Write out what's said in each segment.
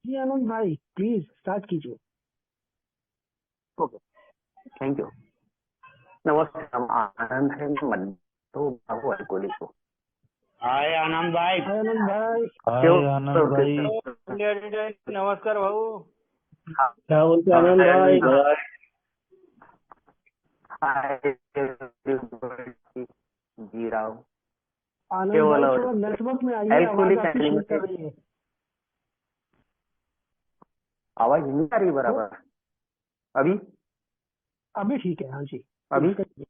जी आनंद भाई, please start कीजिए। Okay, thank you. नमस्ते, हम आनंद है मन तो बाबू अलकोली को हाय आनंद भाई। हाय आनंद भाई। क्यों हाय आनंद भाई। इंडिया टुडे, नमस्कार भाऊ। क्या बोलते हैं आनंद भाई? जी राव आनंद भाई केवल और थोड़ा नेटवर्क में आइए, आवाज एल्कोहलिक आपकी एनोनिमस शूट कर रही है। आवाज नहीं आ रही तो बराबर। अभी अभी ठीक है, हाँ जी। अभी प्लीज करिए।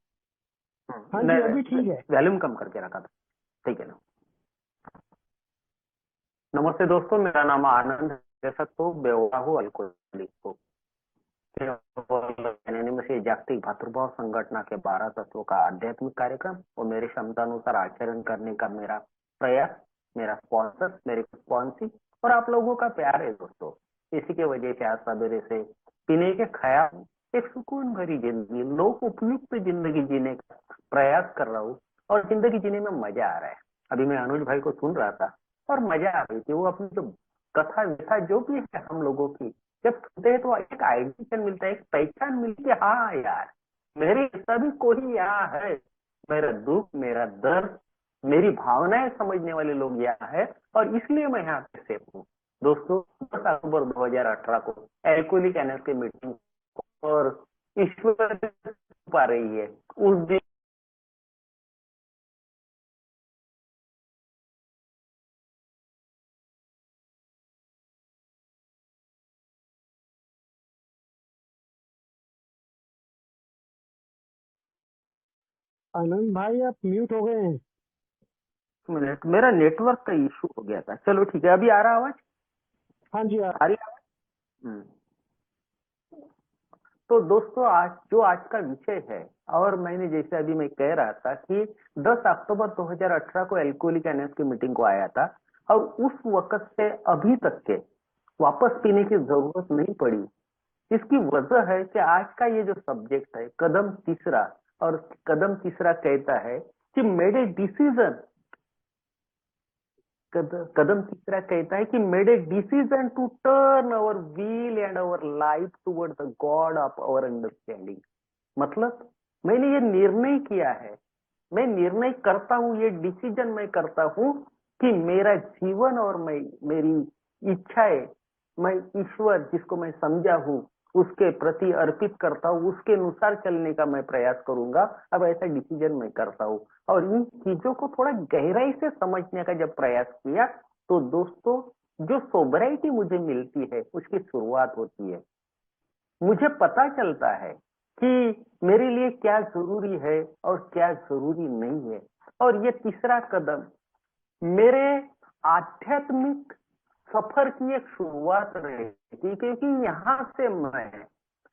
हाँ जी, अभी ठीक है। वॉल्यूम कम करके रखा था, ठीक है ना। नमस्ते दोस्तों, मेरा नाम आनंद है। जैसा तो बेवाहू अल्कोहलिक को एनोनिमस ये जागतिक भातृभाव संगठन के 12 तत्वों का आध्यात्मिक कार्यक्रम और मेरी क्षमता अनुसार आचरण करने का मेरा प्रयास, मेरा स्पॉन्सर, मेरी स्पॉन्सी और आप लोगों का प्यार है दोस्तों। इसी के वजह से आज सवेरे से पीने के ख्याल एक सुकून भरी जिंदगी, लोक उपयुक्त जिंदगी जीने का प्रयास कर रहा हूँ और जिंदगी जीने में मजा आ रहा है। अभी मैं अनुज भाई को सुन रहा था और मजा आ रही थी। वो अपनी जो कथा व्यथा जो भी है हम लोगों की, जब सुनते हैं तो एक आइडेंटिफिकेशन मिलता है, एक पहचान मिलती है। हाँ यार, मेरे सभी कोई यहाँ है, मेरा दुख, मेरा दर्द, मेरी भावनाएं समझने वाले लोग यहाँ है और इसलिए मैं यहाँ पे सेफ हूँ। दोस्तों, 10 अक्टूबर 2018 को एल्कोहलिक एनर्जी की मीटिंग और ईश्वर पा रही है उस दिन। आनंद भाई आप म्यूट हो गए हैं। मिनट, मेरा नेटवर्क का इशू हो गया था। चलो ठीक है, अभी आ रहा आवाज? हाँ जी आ रही आवाज? तो दोस्तों, आज का विषय है, और मैंने जैसे अभी मैं कह रहा था कि 10 अक्टूबर 2018 को एल्कोहलिक एनर्जी की मीटिंग को आया था और उस वक्त से अभी तक के वापस पीने की जरूरत नहीं पड़ी। इसकी वजह है कि आज का ये जो सब्जेक्ट है कदम तीसरा, और कदम तीसरा कहता है कि मेड ए डिसीजन। कदम तीसरा कहता है कि made a decision to turn our will and our life toward the God of our understanding. मतलब मैंने ये निर्णय किया है, मैं निर्णय करता हूं, ये डिसीजन मैं करता हूं कि मेरा जीवन और मैं, मेरी इच्छाएं, मैं ईश्वर जिसको मैं समझा हूं उसके प्रति अर्पित करता हूं, उसके अनुसार चलने का मैं प्रयास करूंगा। अब ऐसा डिसीजन मैं करता हूं और इन चीजों को थोड़ा गहराई से समझने का जब प्रयास किया तो दोस्तों, जो सोबराइटी मुझे मिलती है उसकी शुरुआत होती है। मुझे पता चलता है कि मेरे लिए क्या जरूरी है और क्या जरूरी नहीं है। और ये तीसरा कदम मेरे आध्यात्मिक सफर की एक शुरुआत रहेगी, क्योंकि यहाँ से मैं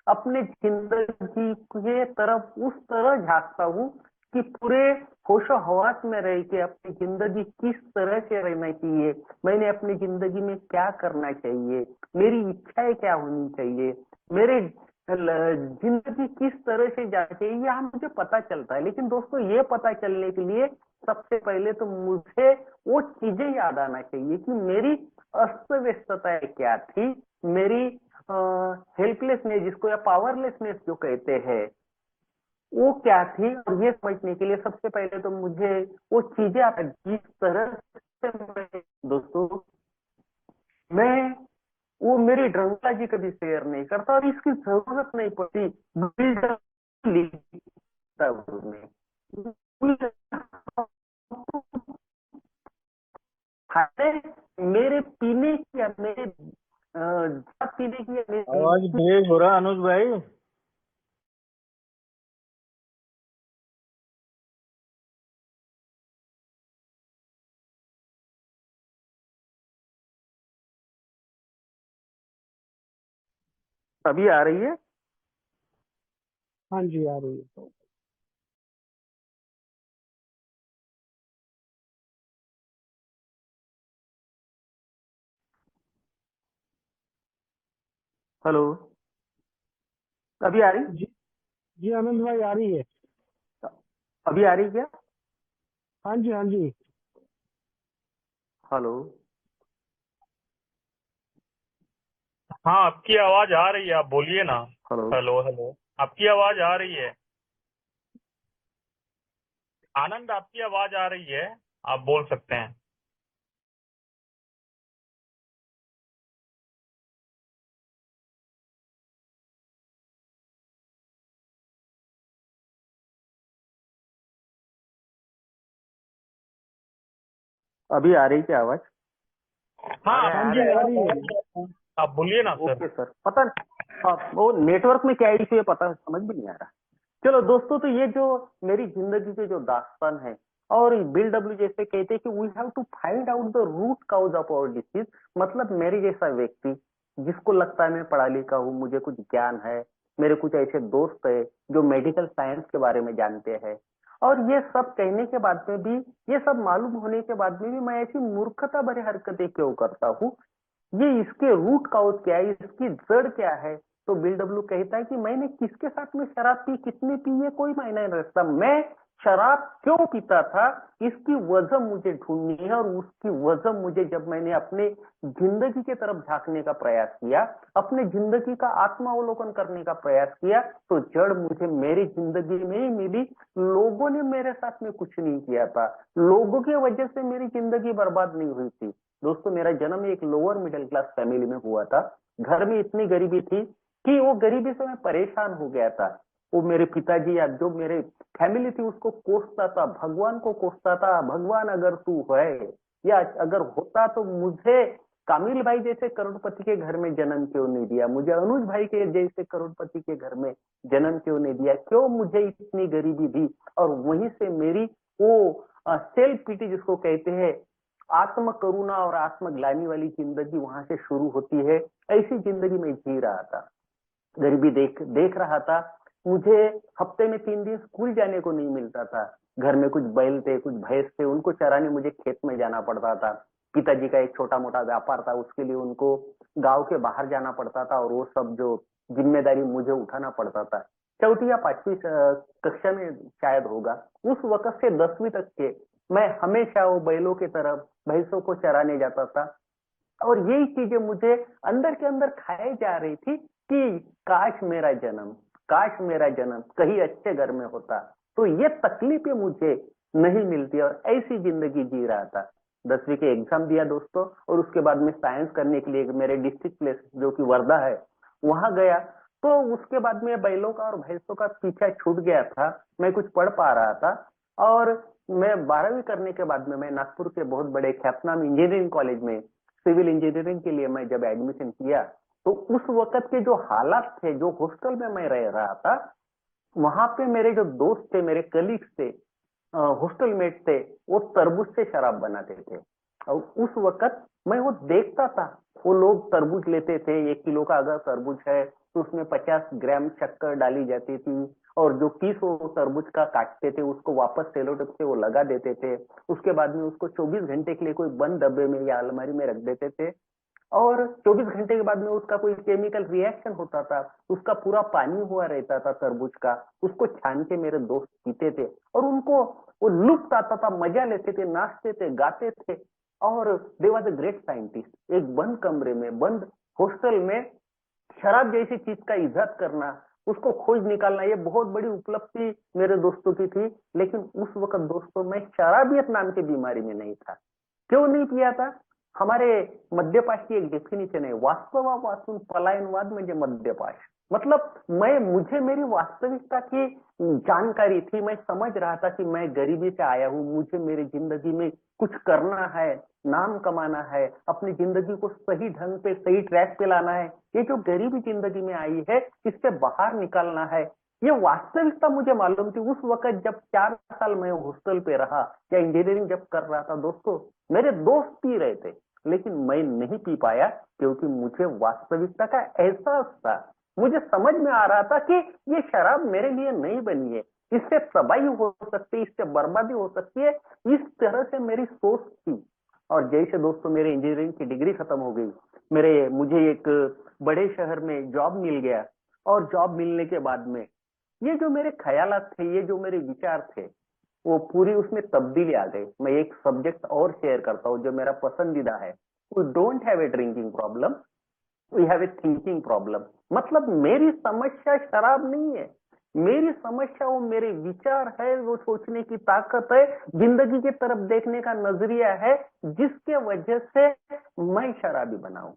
अपने जिंदगी के तरफ उस तरह झांकता हूँ कि पूरे होशो हवास में रह के अपनी जिंदगी किस तरह से रहना चाहिए, मैंने अपनी जिंदगी में क्या करना चाहिए, मेरी इच्छाएं क्या होनी चाहिए, मेरे जिंदगी किस तरह से जाना चाहिए, यहाँ मुझे पता चलता है। लेकिन दोस्तों, ये पता चलने के लिए सबसे पहले तो मुझे वो चीजें याद आना चाहिए कि मेरी अस्त व्यस्तता क्या थी, मेरी हेल्पलेसनेस जिसको या पावरलेसनेस जो कहते हैं वो क्या थी। और ये समझने के लिए सबसे पहले तो मुझे वो चीजें जिस तरह से दोस्तों, मैं वो मेरी ड्रंका जी कभी शेयर नहीं करता और इसकी जरूरत नहीं पड़ती। लिखता उसमें मेरे पीने की या मेरे पीने की या मेरे आवाज ब्रेक हो रहा अनुज भाई। अभी आ रही है? हाँ जी, आ रही है। हेलो, अभी आ रही? जी जी आनंद भाई, आ रही है। अभी आ रही क्या? हाँ जी, हाँ जी। हेलो, हाँ, आपकी आवाज आ रही है, आप बोलिए ना। हेलो। हेलो हेलो, आपकी आवाज आ रही है। आनंद, आपकी आवाज आ रही है, आप बोल सकते हैं। अभी आ रही क्या आवाज? हाँ, हाँ आपकी जी, आ आवाज रही आ है। रही है, आप बोलिए ना सर। ओके सर, पता नहीं वो नेटवर्क में क्या इशू है, पता समझ भी नहीं आ रहा। चलो दोस्तों, तो ये जो मेरी जिंदगी के जो दास्तान है, और बिल डब्ल्यू जैसे कहते हैं कि we have to find out the root cause of our disease. मतलब मेरे जैसा व्यक्ति जिसको लगता है मैं पढ़ा लिखा हूँ, मुझे कुछ ज्ञान है, मेरे कुछ ऐसे दोस्त है जो मेडिकल साइंस के बारे में जानते हैं, और ये सब कहने के बाद में भी, ये सब मालूम होने के बाद में भी मैं ऐसी मूर्खता भरी हरकतें क्यों करता हूँ, ये इसके रूट काउज क्या है, इसकी जड़ क्या है। तो बिल डब्ल्यू कहता है कि मैंने किसके साथ में शराब पी, कितनी पी, ये कोई मायने नहीं रखता, मैं शराब क्यों पीता था इसकी वजह मुझे ढूंढनी है। और उसकी वजह मुझे, जब मैंने अपने जिंदगी की तरफ झांकने का प्रयास किया, अपने जिंदगी का आत्मावलोकन करने का प्रयास किया, तो जड़ मुझे मेरी जिंदगी में ही मिली। लोगों ने मेरे साथ में कुछ नहीं किया था, लोगों की वजह से मेरी जिंदगी बर्बाद नहीं हुई थी। दोस्तों, मेरा जन्म एक लोअर मिडिल क्लास फैमिली में हुआ था। घर में इतनी गरीबी थी कि वो गरीबी से मैं परेशान हो गया था। वो मेरे पिताजी या जो मेरे फैमिली थी उसको कोसता था, भगवान को कोसता था, भगवान अगर तू है या अगर होता तो मुझे कामिल भाई जैसे करोड़पति के घर में जन्म क्यों नहीं दिया, मुझे अनुज भाई के जैसे करोड़पति के घर में जन्म क्यों नहीं दिया, क्यों मुझे इतनी गरीबी दी। और वहीं से मेरी वो सेल्फ पीटी जिसको कहते हैं, आत्म करुणा और आत्मग्लानि वाली जिंदगी वहां से शुरू होती है। ऐसी जिंदगी में जी रहा था, गरीबी देख देख रहा था। मुझे हफ्ते में 3 दिन स्कूल जाने को नहीं मिलता था। घर में कुछ बैल थे, कुछ भैंस थे, उनको चराने मुझे खेत में जाना पड़ता था। पिताजी का एक छोटा मोटा व्यापार था, उसके लिए उनको गांव के बाहर जाना पड़ता था, और वो सब जो जिम्मेदारी मुझे उठाना पड़ता था। चौथी या पांचवी कक्षा में शायद होगा, उस वक्त से 10वीं तक के मैं हमेशा वो बैलों की तरफ भैंसों को चराने जाता था। और यही चीजें मुझे अंदर के अंदर खाए जा रही थी कि काश मेरा जन्म, काश मेरा जन्म कहीं अच्छे घर में होता, तो ये तकलीफें मुझे नहीं मिलती। और ऐसी जिंदगी जी रहा था। 10वीं के एग्जाम दिया दोस्तों, और उसके बाद में साइंस करने के लिए मेरे डिस्ट्रिक्ट प्लेस जो कि वर्धा है वहां गया। तो उसके बाद में बैलों का और भैंसों का पीछा छूट गया था, मैं कुछ पढ़ पा रहा था। और मैं 12वीं करने के बाद में मैं नागपुर के बहुत बड़े ख्यातनाम इंजीनियरिंग कॉलेज में सिविल इंजीनियरिंग के लिए मैं जब एडमिशन किया, तो उस वक्त के जो हालात थे, जो हॉस्टल में मैं रह रहा था, वहां पे मेरे जो दोस्त थे, मेरे कलीग्स थे, हॉस्टल मेट थे, वो तरबूज से शराब बनाते थे। और उस वक्त मैं वो देखता था, वो लोग तरबूज लेते थे, 1 किलो का अगर तरबूज है तो उसमें 50 ग्राम शक्कर डाली जाती थी, और जो पीस वो तरबूज का काटते थे उसको वापस सेलो टेप से वो लगा देते थे। उसके बाद में उसको 24 घंटे के लिए कोई बंद डब्बे में या अलमारी में रख देते थे, और 24 घंटे के बाद में उसका कोई केमिकल रिएक्शन होता था, उसका पूरा पानी हुआ रहता था तरबूज का, उसको छान के मेरे दोस्त पीते थे, और उनको वो लुत्फ आता था, मजा लेते थे, नाचते थे, गाते थे। और they was a great scientist. एक बंद कमरे में, बंद हॉस्टल में शराब जैसी चीज का इजाद करना, उसको खोज निकालना, ये बहुत बड़ी उपलब्धि मेरे दोस्तों की थी। लेकिन उस वक्त दोस्तों मैं शराबियत नाम की बीमारी में नहीं था। क्यों नहीं पिया था? हमारे मद्यपाश की एक डेफिनेशन है, वास्तवापासून पलायनवाद म्हणजे मद्यपाश। मतलब मैं, मुझे मेरी वास्तविकता की जानकारी थी, मैं समझ रहा था कि मैं गरीबी से आया हूँ, मुझे मेरी जिंदगी में कुछ करना है, नाम कमाना है, अपनी जिंदगी को सही ढंग पे, सही ट्रैक पे लाना है। ये जो गरीबी जिंदगी में आई है, इससे बाहर निकालना है, ये वास्तविकता मुझे मालूम थी। उस वक्त जब 4 साल मैं हॉस्टल पे रहा या इंजीनियरिंग जब कर रहा था दोस्तों, मेरे दोस्त पी रहे थे, लेकिन मैं नहीं पी पाया, क्योंकि मुझे वास्तविकता का एहसास था। मुझे समझ में आ रहा था कि ये शराब मेरे लिए नहीं बनी है, इससे तबाही हो सकती है, इससे बर्बादी हो सकती है। इस तरह से मेरी सोच थी। और जैसे दोस्तों मेरे इंजीनियरिंग की डिग्री खत्म हो गई, मुझे एक बड़े शहर में जॉब मिल गया, और जॉब मिलने के बाद में ये जो मेरे ख्यालात थे, ये जो मेरे विचार थे, वो पूरी उसमें तब्दीली आ गई। मैं एक सब्जेक्ट और शेयर करता हूँ जो मेरा पसंदीदा है। We don't have a drinking problem, we have a thinking problem. मतलब मेरी समस्या शराब नहीं है, मेरी समस्या वो मेरे विचार है, वो सोचने की ताकत है, जिंदगी की तरफ देखने का नजरिया है, जिसके वजह से मैं शराबी बनाऊं।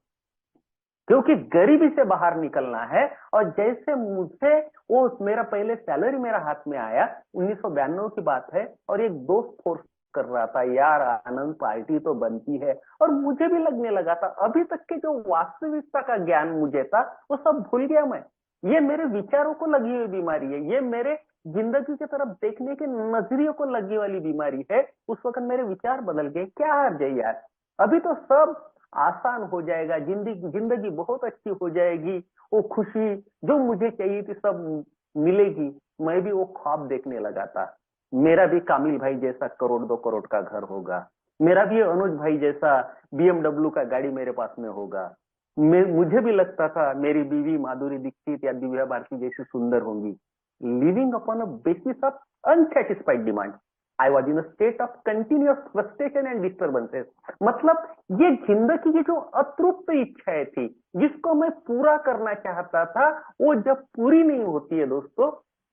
क्योंकि गरीबी से बाहर निकलना है। और जैसे मुझे वो मेरा पहले सैलरी मेरा हाथ में आया, 1992 की बात है, और एक दोस्त फोर्स कर रहा था, यार आनंद पार्टी तो बनती है, और मुझे भी लगने लगा था। अभी तक के जो वास्तविकता का ज्ञान मुझे था वो सब भूल गया मैं। ये मेरे विचारों को लगी हुई बीमारी है, ये मेरे जिंदगी की तरफ देखने के नजरिए को लगी वाली बीमारी है। उस वक्त मेरे विचार बदल गए। क्या हर्ज है यार, अभी तो सब आसान हो जाएगा, जिंदगी बहुत अच्छी हो जाएगी, वो खुशी जो मुझे चाहिए थी सब मिलेगी। मैं भी वो ख्वाब देखने लगा था, मेरा भी कामिल भाई जैसा 1-2 करोड़ का घर होगा, मेरा भी अनुज भाई जैसा BMW का गाड़ी मेरे पास में होगा। मुझे भी लगता था मेरी बीवी माधुरी दीक्षित या दिव्या भारती जैसी सुंदर होंगी। Living upon a basis of unsatisfied demand, I was in a state of continuous frustration and disturbances. मतलब ये जिंदगी की जो अतृप्त इच्छाएं थी, जिसको मैं पूरा करना चाहता था, वो जब पूरी नहीं होती है दोस्तों,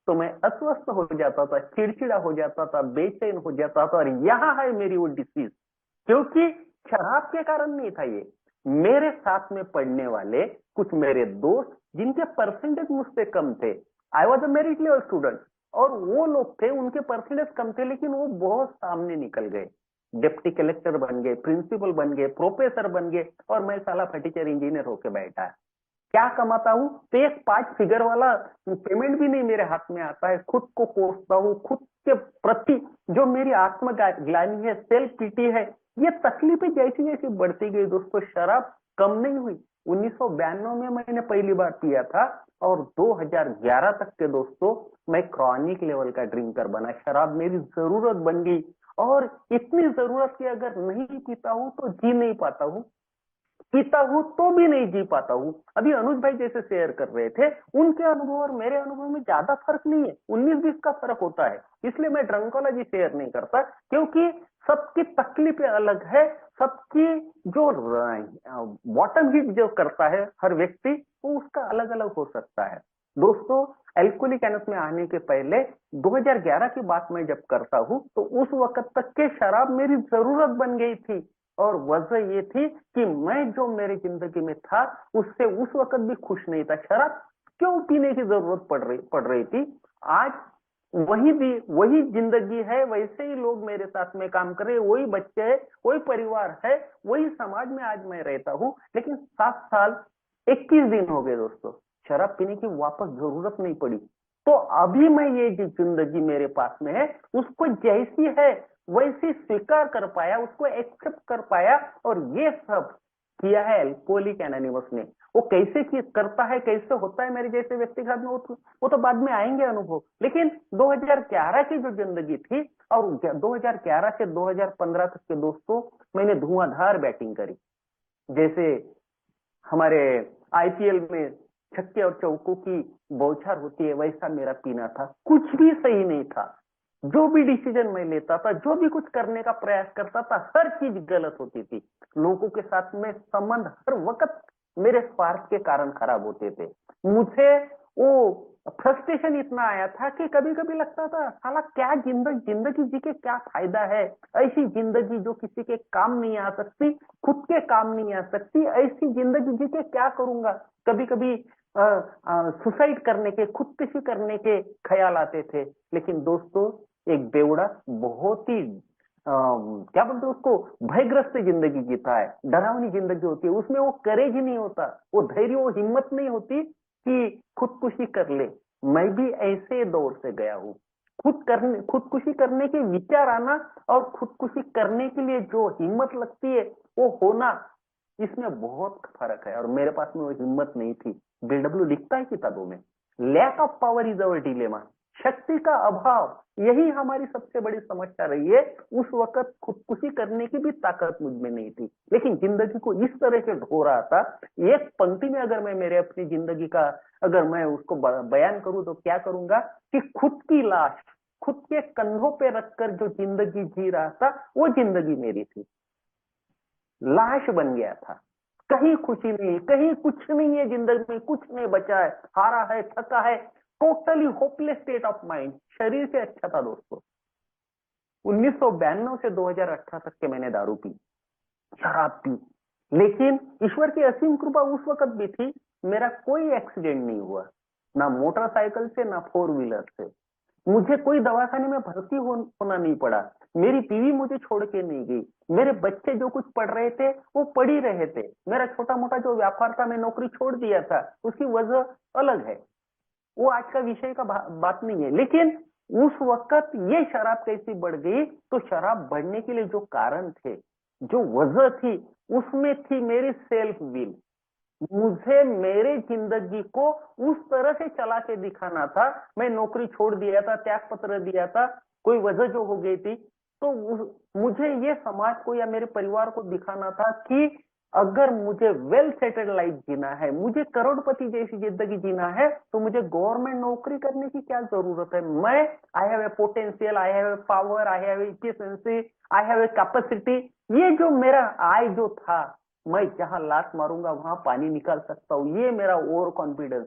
तो मैं अस्वस्थ हो जाता था, चिड़चिड़ा हो जाता था, बेचैन हो जाता था। और यहाँ है मेरी वो डिसीज, क्योंकि शराब के कारण नहीं था ये, मेरे साथ में पढ़ने वाले कुछ मेरे दोस्त जिनके परसेंटेज मुझसे कम थे, I was a merit level student, और वो लोग थे उनके परसेंटेज कम थे, लेकिन वो बहुत सामने निकल गए, डिप्टी कलेक्टर बन गए, प्रिंसिपल बन गए, प्रोफेसर बन गए, और मैं साला फटीचर इंजीनियर होके बैठा। क्या कमाता हूँ तो एक 5 फिगर वाला पेमेंट भी नहीं मेरे हाथ में आता है। खुद को कोसता हूँ, खुद के प्रति जो मेरी आत्मग्लानि है, सेल्फ पिटी है, ये तकलीफें जैसी जैसी बढ़ती गई दोस्तों, शराब कम नहीं हुई। 1992 में मैंने पहली बार पिया था, और 2011 तक के दोस्तों मैं क्रॉनिक लेवल का ड्रिंकर बना। शराब मेरी जरूरत बन गई, और इतनी जरूरत की अगर नहीं पीता हूं तो जी नहीं पाता हूं, पीता हूं तो भी नहीं जी पाता हूं। अभी अनुज भाई जैसे शेयर कर रहे थे, उनके अनुभव और मेरे अनुभव में ज्यादा फर्क नहीं है, 19-20 का फर्क होता है। इसलिए मैं ड्रंकोलॉजी शेयर नहीं करता, क्योंकि सबकी तकलीफें अलग है, सबकी जो बॉटम हिट जो करता है हर व्यक्ति, वो उसका अलग अलग हो सकता है। दोस्तों एल्कोहलिक एनस में आने के पहले 2011 की बात मैं जब करता हूं, तो उस वक्त तक के शराब मेरी जरूरत बन गई थी। और वजह ये थी कि मैं जो मेरी जिंदगी में था उससे उस वक्त भी खुश नहीं था। शराब क्यों पीने की जरूरत पड़ रही थी। आज वही जिंदगी है, वैसे ही लोग मेरे साथ में काम कर रहे, वही बच्चे है, वही परिवार है, वही समाज में आज मैं रहता हूं। लेकिन 7 साल 21 दिन हो गए दोस्तों, शराब पीने की वापस जरूरत नहीं पड़ी। तो अभी मैं ये जो जिंदगी मेरे पास में है, उसको जैसी है वैसे स्वीकार कर पाया, उसको एक्सेप्ट कर पाया। और ये सब किया है एल्कोहलिक एनोनिमस ने। वो कैसे करता है, कैसे होता है मेरे जैसे व्यक्ति के साथ में, वो तो बाद में आएंगे अनुभव। लेकिन 2011 की जो जिंदगी थी, और 2011 से 2015 तक के दोस्तों मैंने धुआंधार बैटिंग करी। जैसे हमारे IPL में छक्के और चौकों की बौछार होती है, वैसा मेरा पीना था। कुछ भी सही नहीं था, जो भी डिसीजन मैं लेता था, जो भी कुछ करने का प्रयास करता था, हर चीज गलत होती थी। लोगों के साथ में संबंध हर वक्त मेरे स्वार्थ के कारण खराब होते थे। मुझे वो फ्रस्ट्रेशन इतना आया था कि कभी कभी लगता था साला क्या जिंदगी जी के क्या फायदा है। ऐसी जिंदगी जो किसी के काम नहीं आ सकती, खुद के काम नहीं आ सकती, ऐसी जिंदगी जी के क्या करूंगा। कभी कभी सुसाइड करने के, खुदकुशी करने के ख्याल आते थे। लेकिन दोस्तों एक बेवड़ा बहुत ही क्या बोलते उसको, भयग्रस्त जिंदगी जीता है, डरावनी जिंदगी होती है, उसमें वो करेज ही नहीं होता, वो धैर्य, वो हिम्मत नहीं होती कि खुदकुशी कर ले। मैं भी ऐसे दौर से गया हूँ। खुदकुशी करने के विचार आना और खुदकुशी करने के लिए जो हिम्मत लगती है वो होना, इसमें बहुत फर्क है। और मेरे पास में वो हिम्मत नहीं थी। BW लिखता है किताबों में, lack of power is our dilemma, शक्ति का अभाव, यही हमारी सबसे बड़ी समस्या रही है। उस वक्त खुदकुशी करने की भी ताकत मुझ में नहीं थी, लेकिन जिंदगी को इस तरह से ढो रहा था। एक पंक्ति में अगर मैं मेरे अपनी जिंदगी का अगर मैं उसको बयान करूं तो क्या करूंगा कि खुद की लाश खुद के कंधों पे रखकर जो जिंदगी जी रहा था, वो जिंदगी मेरी थी। लाश बन गया था, कहीं खुशी नहीं, कहीं कुछ नहीं है जिंदगी में, कुछ नहीं बचा है, हारा है, थका है, totally hopeless state of mind. शरीर से अच्छा था दोस्तों। 1992 से 2018 तक के मैंने दारू पी, शराब पी, लेकिन ईश्वर की असीम कृपा उस वक्त भी थी, मेरा कोई एक्सीडेंट नहीं हुआ, ना मोटरसाइकिल से ना फोर व्हीलर से। मुझे कोई दवाखाने में भर्ती होना नहीं पड़ा, मेरी बीवी मुझे छोड़ के नहीं गई, मेरे बच्चे जो कुछ पढ़ रहे थे वो पढ़ ही रहे थे, मेरा छोटा मोटा जो व्यापार था मैं नौकरी छोड़ दिया था, उसकी वजह अलग है, वो आज का विषय का बात नहीं है। लेकिन उस वक्त ये शराब कैसी बढ़ गई, तो शराब बढ़ने के लिए जो कारण थे, जो वजह थी, उसमें थी मेरी सेल्फ विल। मुझे मेरे जिंदगी को उस तरह से चला के दिखाना था। मैं नौकरी छोड़ दिया था, त्याग पत्र दिया था, कोई वजह जो हो गई थी, तो मुझे ये समाज को या मेरे परिवार को दिखाना था कि अगर मुझे वेल सेटल्ड लाइफ जीना है, मुझे करोड़पति जैसी जिंदगी जीना है, तो मुझे गवर्नमेंट नौकरी करने की क्या जरूरत है। मैं I have a potential, I have a power, I have efficiency, I have a capacity. ये जो मेरा आई जो था, मैं जहां लात मारूंगा वहां पानी निकाल सकता हूं, ये मेरा ओवर कॉन्फिडेंस,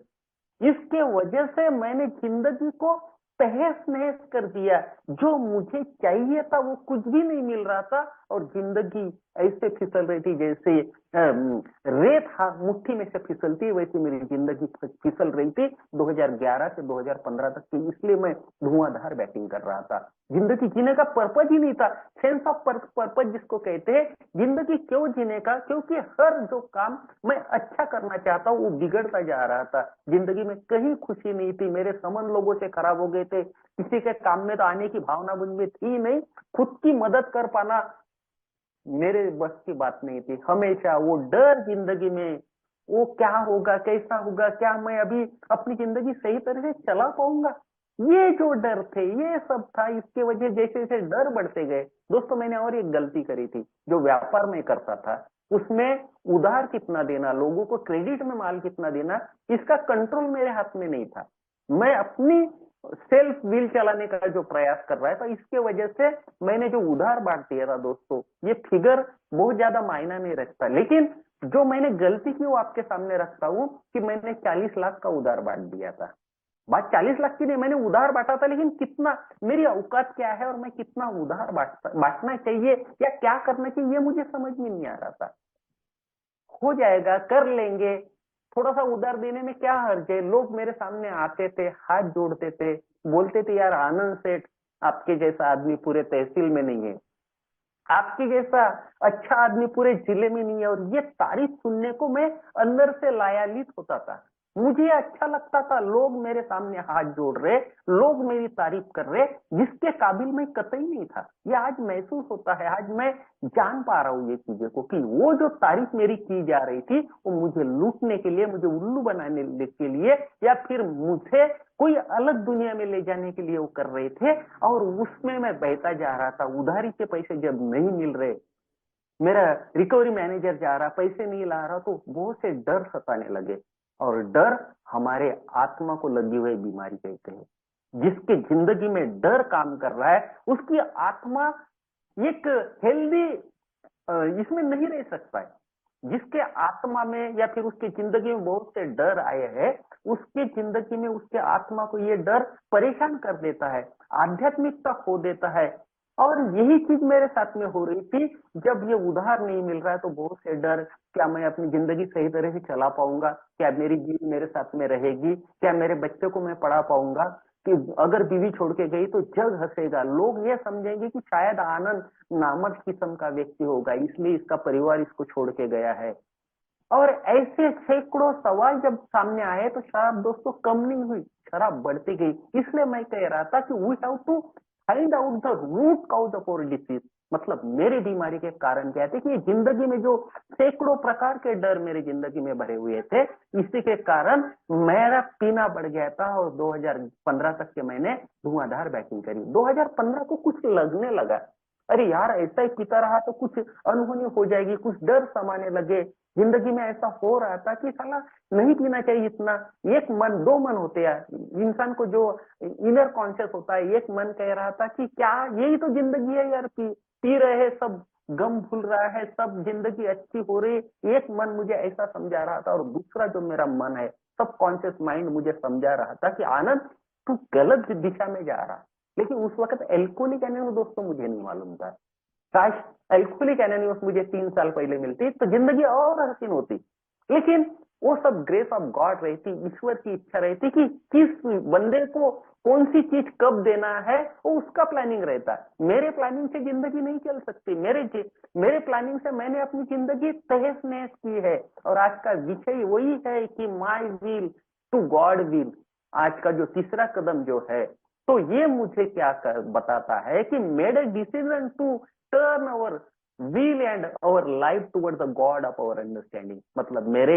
इसके वजह से मैंने जिंदगी को तहस नहस कर दिया। जो मुझे चाहिए था वो कुछ भी नहीं मिल रहा था, और जिंदगी ऐसे फिसल रही थी जैसे रेत मुट्ठी में से फिसलती है, वैसे मेरी जिंदगी फिसल रही थी 2011 से 2015 तक की। इसलिए मैं धुआंधार बैटिंग कर रहा था। जिंदगी जीने का पर्पज ही नहीं था, सेंस ऑफ पर्पज जिसको कहते हैं। जिंदगी क्यों जीने का, क्योंकि हर जो काम मैं अच्छा करना चाहता हूँ वो बिगड़ता जा रहा था। जिंदगी में कहीं खुशी नहीं थी, मेरे संबंध लोगों से खराब हो गए थे, किसी के काम में तो आने की भावना मुझ में थी नहीं, खुद की मदद कर पाना मेरे बस की बात नहीं थी। हमेशा वो डर जिंदगी में, वो क्या होगा, कैसा होगा, क्या मैं अभी अपनी जिंदगी सही तरह से चला पाऊंगा, ये जो डर थे, ये सब था। इसके वजह जैसे जैसे डर बढ़ते गए दोस्तों, मैंने और एक गलती करी थी जो व्यापार में करता था, उसमें उधार कितना देना, लोगों को क्रेडिट में माल कितना देना, इसका कंट्रोल मेरे हाथ में नहीं था। मैं अपनी सेल्फ व्हील चलाने का जो प्रयास कर रहा है, तो इसके वजह से मैंने जो उधार बांट दिया था दोस्तों, ये फिगर बहुत ज्यादा मायना नहीं रखता, लेकिन जो मैंने गलती की वो आपके सामने रखता हूं कि मैंने 40 लाख का उधार बांट दिया था। बात 40 लाख की नहीं, मैंने उधार बांटा था, लेकिन कितना, मेरी औकात क्या है और मैं कितना उधार बांटना चाहिए या क्या करना चाहिए, ये मुझे समझ में नहीं आ रहा था। हो जाएगा, कर लेंगे, थोड़ा सा उधार देने में क्या हर्ज है। लोग मेरे सामने आते थे, हाथ जोड़ते थे, बोलते थे यार आनंद सेठ आपके जैसा आदमी पूरे तहसील में नहीं है, आपके जैसा अच्छा आदमी पूरे जिले में नहीं है। और ये तारीफ सुनने को मैं अंदर से लायालित होता था, मुझे अच्छा लगता था। लोग मेरे सामने हाथ जोड़ रहे, लोग मेरी तारीफ कर रहे, जिसके काबिल मैं कतई नहीं था। ये आज महसूस होता है, आज मैं जान पा रहा हूं ये चीजें को, कि वो जो तारीफ मेरी की जा रही थी वो मुझे लूटने के लिए, मुझे उल्लू बनाने के लिए, या फिर मुझे कोई अलग दुनिया में ले जाने के लिए वो कर रहे थे। और उसमें मैं बहता जा रहा था। उधारी के पैसे जब नहीं मिल रहे, मेरा रिकवरी मैनेजर जा रहा, पैसे नहीं ला रहा, तो बहुत से डर सताने लगे। और डर हमारे आत्मा को लगी हुई बीमारी कहते हैं। जिसके जिंदगी में डर काम कर रहा है, उसकी आत्मा एक हेल्दी इसमें नहीं रह सकता है। जिसके आत्मा में या फिर उसके जिंदगी में बहुत से डर आए हैं, उसके जिंदगी में उसके आत्मा को ये डर परेशान कर देता है, आध्यात्मिकता खो देता है। और यही चीज मेरे साथ में हो रही थी। जब ये उधार नहीं मिल रहा है तो बहुत से डर, क्या मैं अपनी जिंदगी सही तरह से चला पाऊंगा, क्या मेरी बीवी मेरे साथ में रहेगी, क्या मेरे बच्चे को मैं पढ़ा पाऊंगा, कि अगर बीवी छोड़ के गई तो जग हंसेगा, लोग ये समझेंगे कि शायद आनंद नामक किस्म का व्यक्ति होगा, इसलिए इसका परिवार इसको छोड़ के गया है। और ऐसे सैकड़ों सवाल जब सामने आए तो शराब दोस्तों कम नहीं हुई, शराब बढ़ती गई। इसलिए मैं कह रहा था कि we have to find out the root cause of our disease, मतलब मेरी बीमारी के कारण क्या थे, कि जिंदगी में जो सैकड़ों प्रकार के डर मेरी जिंदगी में भरे हुए थे, इसी के कारण मेरा पीना बढ़ गया था। और 2015 तक के मैंने धुआंधार बैटिंग करी। 2015 को कुछ लगने लगा, अरे यार ऐसा ही पीता रहा तो कुछ अनहोनी हो जाएगी, कुछ डर समाने लगे। जिंदगी में ऐसा हो रहा था कि साला नहीं पीना चाहिए इतना। एक मन, दो मन होते हैं इंसान को, जो इनर कॉन्शियस होता है। एक मन कह रहा था कि क्या यही तो जिंदगी है यार, पी रहे हैं सब, गम भूल रहा है, सब जिंदगी अच्छी हो रही। एक मन मुझे ऐसा समझा रहा था और दूसरा जो मेरा मन है, सब कॉन्शियस माइंड मुझे समझा रहा था कि आनंद तू गलत दिशा में जा रहा। लेकिन उस वक्त एल्कोहलिक एनोनिमस दोस्तों मुझे नहीं मालूम था। काश एल्कोहलिक एनोनिमस मुझे 3 साल पहले मिलती तो जिंदगी और हसीन होती। लेकिन वो सब ग्रेस ऑफ गॉड रहती, ईश्वर की इच्छा रहती कि किस बंदे को कौन सी चीज कब देना है, वो उसका प्लानिंग रहता है। मेरे प्लानिंग से जिंदगी नहीं चल सकती। मेरे प्लानिंग से मैंने अपनी जिंदगी तहस नहस की है। और आज का विषय वही है कि my will to God will. आज का जो तीसरा कदम जो है, तो ये मुझे क्या बताता है कि made a decision to turn our will and our life toward the God of our understanding। मतलब मेरे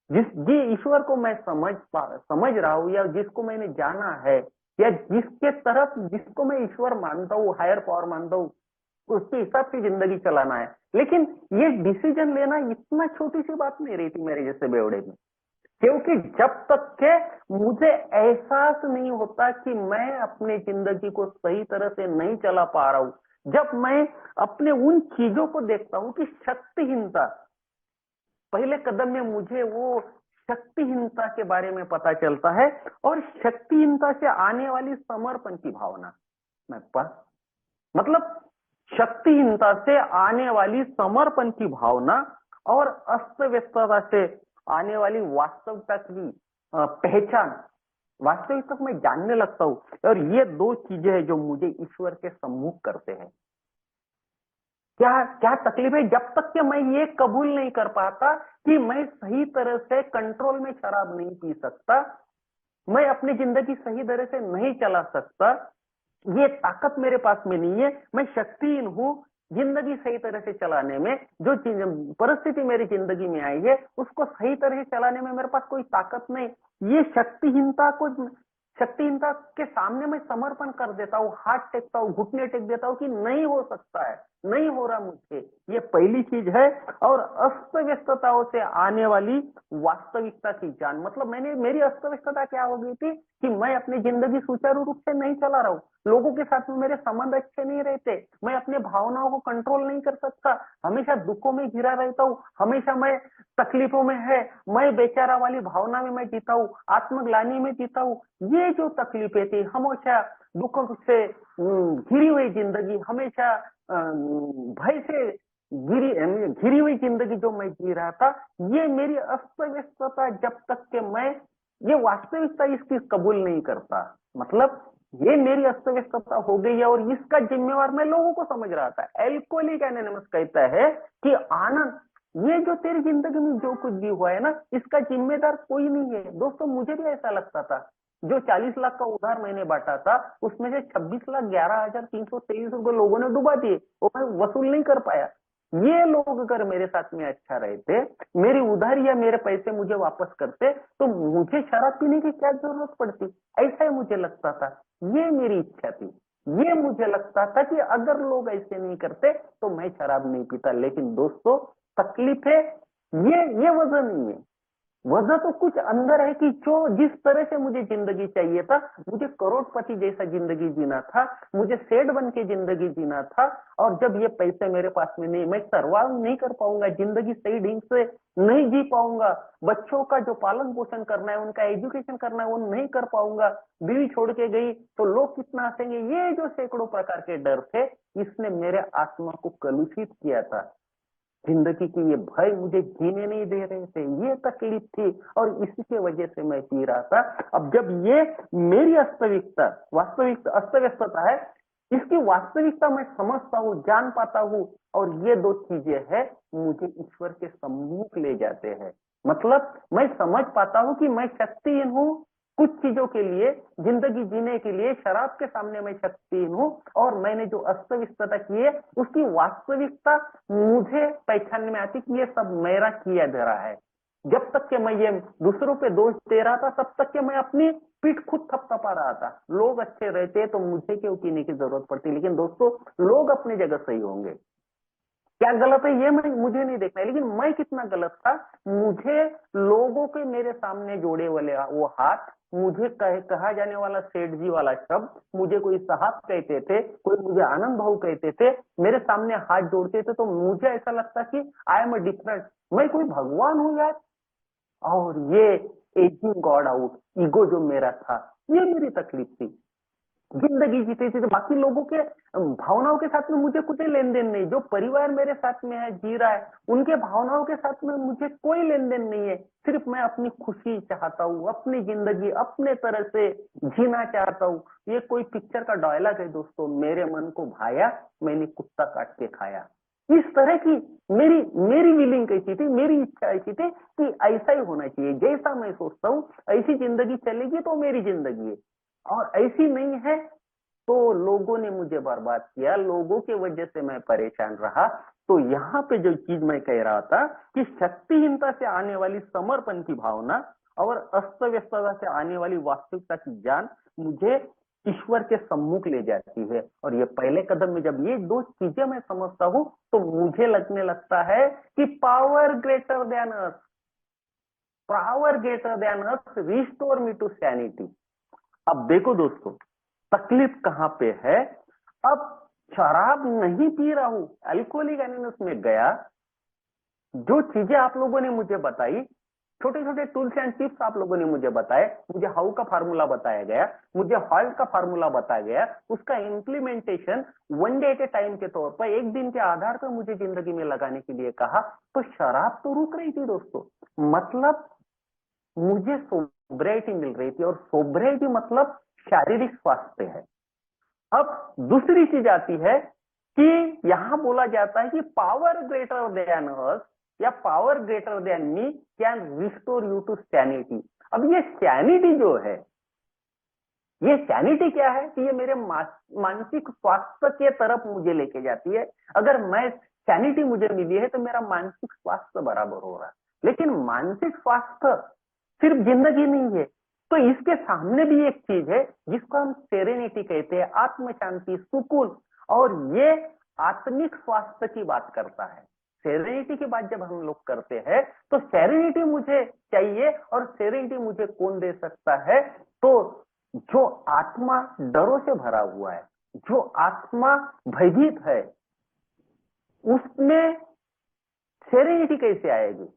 जिस ईश्वर को मैं समझ रहा हूं, या जिसको मैंने जाना है, या जिसके तरफ जिसको मैं ईश्वर मानता हूँ, हायर पावर मानता हूँ, उसके हिसाब से जिंदगी चलाना है। लेकिन ये डिसीजन लेना इतना छोटी सी बात नहीं रही थी मेरे जैसे बेवड़े में, क्योंकि जब तक के मुझे एहसास नहीं होता कि मैं अपनी जिंदगी को सही तरह से नहीं चला पा रहा हूं, जब मैं अपने उन चीजों को देखता हूं कि शक्तिहीनता, पहले कदम में मुझे वो शक्तिहीनता के बारे में पता चलता है, और शक्तिहीनता से आने वाली समर्पण की भावना, मतलब शक्तिहीनता से आने वाली समर्पण की भावना और अस्त व्यस्तता से आने वाली वास्तविकता की पहचान, वास्तविकता को मैं जानने लगता हूं। और ये दो चीजें हैं जो मुझे ईश्वर के सम्मुख करते हैं। क्या तकलीफ है, जब तक कि मैं ये कबूल नहीं कर पाता कि मैं सही तरह से कंट्रोल में शराब नहीं पी सकता, मैं अपनी जिंदगी सही तरह से नहीं चला सकता, ये ताकत मेरे पास में नहीं है, मैं शक्तिहीन हूं जिंदगी सही तरह से चलाने में। जो चीज परिस्थिति मेरी जिंदगी में आई है उसको सही तरह से चलाने में मेरे पास कोई ताकत नहीं। ये शक्तिहीनता के सामने मैं समर्पण कर देता हूँ, हाथ टेकता हूँ, घुटने टेक देता हूँ कि नहीं हो सकता है, नहीं हो रहा मुझसे। ये पहली चीज है। और अस्त व्यस्तताओं से आने वाली वास्तविकता की जान, मतलब मेरी अस्त व्यस्तता क्या हो गई थी कि मैं अपनी जिंदगी सुचारू रूप से नहीं चला रहा हूँ, लोगों के साथ में मेरे संबंध अच्छे नहीं रहते, मैं अपने भावनाओं को कंट्रोल नहीं कर सकता, हमेशा दुखों में घिरा रहता हूँ, हमेशा मैं तकलीफों में है, मैं बेचारा वाली भावना में मैं जीता हूँ, आत्मग्लानि में जीता हूँ। ये जो तकलीफें थी, हमेशा दुखों से घिरी हुई जिंदगी, हमेशा भय से घिरी हुई जिंदगी जो मैं जी रहा था, ये मेरी अस्त व्यस्तता, जब तक के मैं ये वास्तविकता इसकी कबूल नहीं करता, मतलब ये मेरी अस्त व्यस्तता हो गई है। और इसका जिम्मेवार मैं लोगों को समझ रहा था। एल्कोहलिक एनोनिमस कहता है कि आनंद, ये जो तेरी जिंदगी में जो कुछ भी हुआ है ना, इसका जिम्मेदार कोई नहीं है। दोस्तों मुझे भी ऐसा लगता था। जो 40 लाख का उधार मैंने बांटा था, उसमें से 26,11,323 रुपए लोगों ने डुबा दिए, वो मैं वसूल नहीं कर पाया। ये लोग अगर मेरे साथ में अच्छा रहते, मेरी उधारी या मेरे पैसे मुझे वापस करते, तो मुझे शराब पीने की क्या जरूरत पड़ती, ऐसा ही मुझे लगता था। ये मेरी इच्छा थी, ये मुझे लगता था कि अगर लोग ऐसे नहीं करते तो मैं शराब नहीं पीता। लेकिन दोस्तों तकलीफ है, ये वजह नहीं है। वजह तो कुछ अंदर है कि जो जिस तरह से मुझे जिंदगी चाहिए था, मुझे करोड़पति जैसा जिंदगी जीना था, मुझे सेठ बन के जिंदगी जीना था, और जब ये पैसे मेरे पास में नहीं, मैं सर्वाइव नहीं कर पाऊंगा, जिंदगी सही ढंग से नहीं जी पाऊंगा, बच्चों का जो पालन पोषण करना है, उनका एजुकेशन करना है, वो नहीं कर पाऊंगा, बीवी छोड़ के गई तो लोग कितना हंसेंगे, ये जो सैकड़ों प्रकार के डर थे, इसने मेरे आत्मा को कलुषित किया था। जिंदगी की ये भय मुझे जीने नहीं दे रहे थे, ये तकलीफ थी, और इसी के वजह से मैं पी रहा था। अब जब ये मेरी वास्तविक अस्त व्यस्तता है, इसकी वास्तविकता मैं समझता हूँ, जान पाता हूँ, और ये दो चीजें हैं मुझे ईश्वर के सम्मुख ले जाते हैं। मतलब मैं समझ पाता हूँ कि मैं शक्तिहीन हूँ कुछ चीजों के लिए, जिंदगी जीने के लिए शराब के सामने मैं शक्तिहीन हूँ, और मैंने जो अस्तव्यस्तता की है उसकी वास्तविकता मुझे पहचानने में आती कि ये सब मेरा किया जा रहा है। जब तक कि मैं ये दूसरों पे दोष दे रहा था, तब तक कि मैं अपनी पीठ खुद थपथपा रहा था। लोग अच्छे रहते तो मुझे क्यों पीने की जरूरत पड़ती। लेकिन दोस्तों लोग अपनी जगह सही होंगे, क्या गलत है ये मुझे नहीं देखना है, लेकिन मैं कितना गलत था। मुझे लोगों के मेरे सामने जोड़े वाले वो हाथ, मुझे कहा जाने वाला सेठ जी वाला शब्द, मुझे कोई साहब कहते थे, कोई मुझे आनंद भाऊ कहते थे, मेरे सामने हाथ जोड़ते थे, तो मुझे ऐसा लगता कि आई एम अ डिफरेंट, मैं कोई भगवान हूं यार। और ये एजिंग गॉड आउट ईगो जो मेरा था, ये मेरी तकलीफ थी। जिंदगी जीती थी तो बाकी लोगों के भावनाओं के साथ में मुझे कुछ लेन देन नहीं। जो परिवार मेरे साथ में है, जी रहा है, उनके भावनाओं के साथ में मुझे कोई लेन देन नहीं है। सिर्फ मैं अपनी खुशी चाहता हूँ, अपनी जिंदगी अपने तरह से जीना चाहता हूँ। ये कोई पिक्चर का डायलॉग है दोस्तों, मेरे मन को भाया, मैंने कुत्ता काट के खाया। इस तरह की मेरी विलिंग कैसी थी, मेरी इच्छा ऐसी थी कि ऐसा ही होना चाहिए। जैसा मैं सोचता हूँ ऐसी जिंदगी चलेगी तो मेरी जिंदगी है, और ऐसी नहीं है तो लोगों ने मुझे बर्बाद किया, लोगों की वजह से मैं परेशान रहा। तो यहाँ पे जो चीज मैं कह रहा था कि शक्तिहीनता से आने वाली समर्पण की भावना और अस्त व्यस्तता से आने वाली वास्तविकता की जान मुझे ईश्वर के सम्मुख ले जाती है। और ये पहले कदम में जब ये दो चीजें मैं समझता हूँ तो मुझे लगने लगता है कि power greater than us, power greater than us restore me to sanity. अब देखो दोस्तों, तकलीफ कहां पे है। अब शराब नहीं पी रहा हूं, अल्कोहलिक एनोनिमस में गया, जो चीजें आप लोगों ने मुझे बताई, छोटे छोटे टूल्स एंड टिप्स आप लोगों ने मुझे बताए, मुझे हाउ का फार्मूला बताया गया, मुझे हॉल्ट का फार्मूला बताया गया, उसका implementation one day at A time के तौर पर एक दिन के आधार पर मुझे जिंदगी में लगाने के लिए कहा, तो शराब तो रुक रही थी दोस्तों। मतलब मुझे सोब्रिटी मिल रही थी, और सोब्रिटी मतलब शारीरिक स्वास्थ्य है। अब दूसरी चीज आती है कि यहां बोला जाता है कि पावर ग्रेटर देन अस या power greater than me can restore you to sanity. अब ये सैनिटी जो है, ये सैनिटी क्या है कि ये मेरे मानसिक स्वास्थ्य के तरफ मुझे लेके जाती है। अगर मैं सैनिटी मुझे मिली है तो मेरा मानसिक स्वास्थ्य बराबर हो रहा है। लेकिन मानसिक स्वास्थ्य सिर्फ जिंदगी नहीं है, तो इसके सामने भी एक चीज है जिसको हम सेरेनिटी कहते हैं, आत्म शांति, सुकून। और ये आत्मिक स्वास्थ्य की बात करता है। सेरेनिटी की बात जब हम लोग करते हैं तो सेरेनिटी मुझे चाहिए, और सेरेनिटी मुझे कौन दे सकता है? तो जो आत्मा डरों से भरा हुआ है, जो आत्मा भयभीत है, उसमें सेरेनिटी कैसे आएगी?